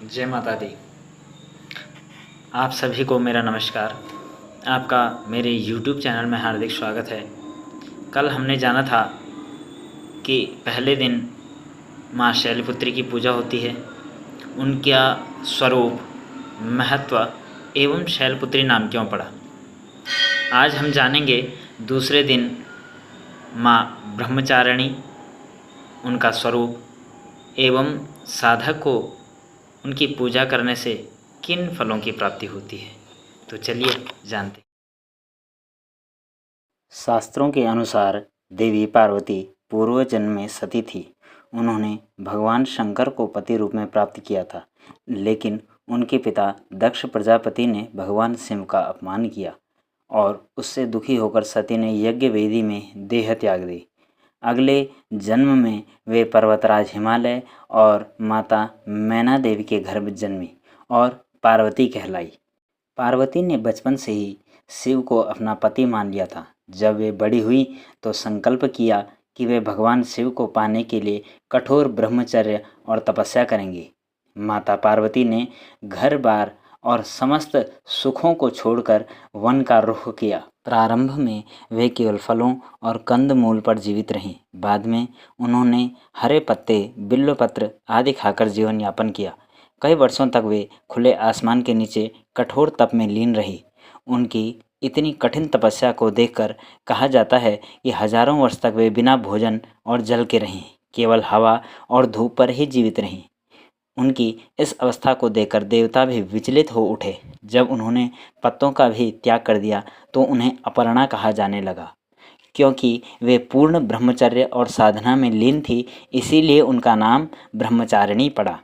जय माता दी। आप सभी को मेरा नमस्कार। आपका मेरे YouTube चैनल में हार्दिक स्वागत है। कल हमने जाना था कि पहले दिन माँ शैलपुत्री की पूजा होती है, उनका स्वरूप, महत्व एवं शैलपुत्री नाम क्यों पड़ा। आज हम जानेंगे दूसरे दिन माँ ब्रह्मचारिणी, उनका स्वरूप एवं साधक को उनकी पूजा करने से किन फलों की प्राप्ति होती है। तो चलिए जानते। शास्त्रों के अनुसार देवी पार्वती पूर्व जन्म में सती थी। उन्होंने भगवान शंकर को पति रूप में प्राप्त किया था, लेकिन उनके पिता दक्ष प्रजापति ने भगवान शिव का अपमान किया और उससे दुखी होकर सती ने यज्ञ वेदी में देह त्याग दी। अगले जन्म में वे पर्वतराज हिमालय और माता मैना देवी के घर में जन्मी और पार्वती कहलाई। पार्वती ने बचपन से ही शिव को अपना पति मान लिया था। जब वे बड़ी हुई तो संकल्प किया कि वे भगवान शिव को पाने के लिए कठोर ब्रह्मचर्य और तपस्या करेंगी। माता पार्वती ने घर बार और समस्त सुखों को छोड़कर वन का रुख किया। प्रारंभ में वे केवल फलों और कंद मूल पर जीवित रहीं। बाद में उन्होंने हरे पत्ते, बिल्वपत्र आदि खाकर जीवन यापन किया। कई वर्षों तक वे खुले आसमान के नीचे कठोर तप में लीन रही। उनकी इतनी कठिन तपस्या को देखकर कहा जाता है कि हजारों वर्ष तक वे बिना भोजन और जल के रहीं, केवल हवा और धूप पर ही जीवित रहीं। उनकी इस अवस्था को देखकर देवता भी विचलित हो उठे। जब उन्होंने पत्तों का भी त्याग कर दिया तो उन्हें अपर्णा कहा जाने लगा, क्योंकि वे पूर्ण ब्रह्मचर्य और साधना में लीन थी, इसीलिए उनका नाम ब्रह्मचारिणी पड़ा।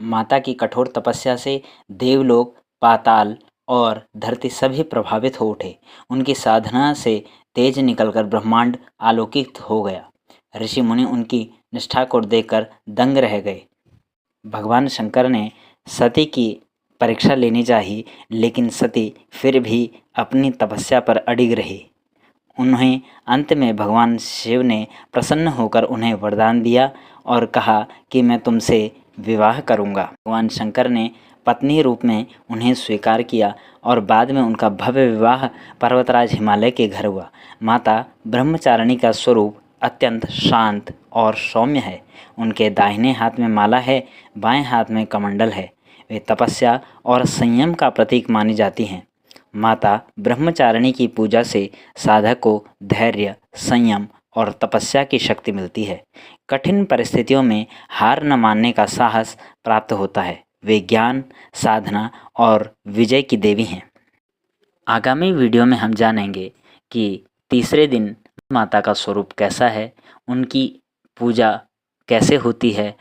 माता की कठोर तपस्या से देवलोक, पाताल और धरती सभी प्रभावित हो उठे। उनकी साधना से तेज निकलकर ब्रह्मांड आलोकित हो गया। ऋषि मुनि उनकी निष्ठा को देखकर दंग रह गए। भगवान शंकर ने सती की परीक्षा लेनी चाहिए, लेकिन सती फिर भी अपनी तपस्या पर अडिग रही। उन्हें अंत में भगवान शिव ने प्रसन्न होकर उन्हें वरदान दिया और कहा कि मैं तुमसे विवाह करूंगा। भगवान शंकर ने पत्नी रूप में उन्हें स्वीकार किया और बाद में उनका भव्य विवाह पर्वतराज हिमालय के घर हुआ। माता ब्रह्मचारिणी का स्वरूप अत्यंत शांत और सौम्य है। उनके दाहिने हाथ में माला है, बाएं हाथ में कमंडल है। वे तपस्या और संयम का प्रतीक मानी जाती हैं। माता ब्रह्मचारिणी की पूजा से साधक को धैर्य, संयम और तपस्या की शक्ति मिलती है। कठिन परिस्थितियों में हार न मानने का साहस प्राप्त होता है। वे ज्ञान, साधना और विजय की देवी हैं। आगामी वीडियो में हम जानेंगे कि तीसरे दिन माता का स्वरूप कैसा है, उनकी पूजा कैसे होती है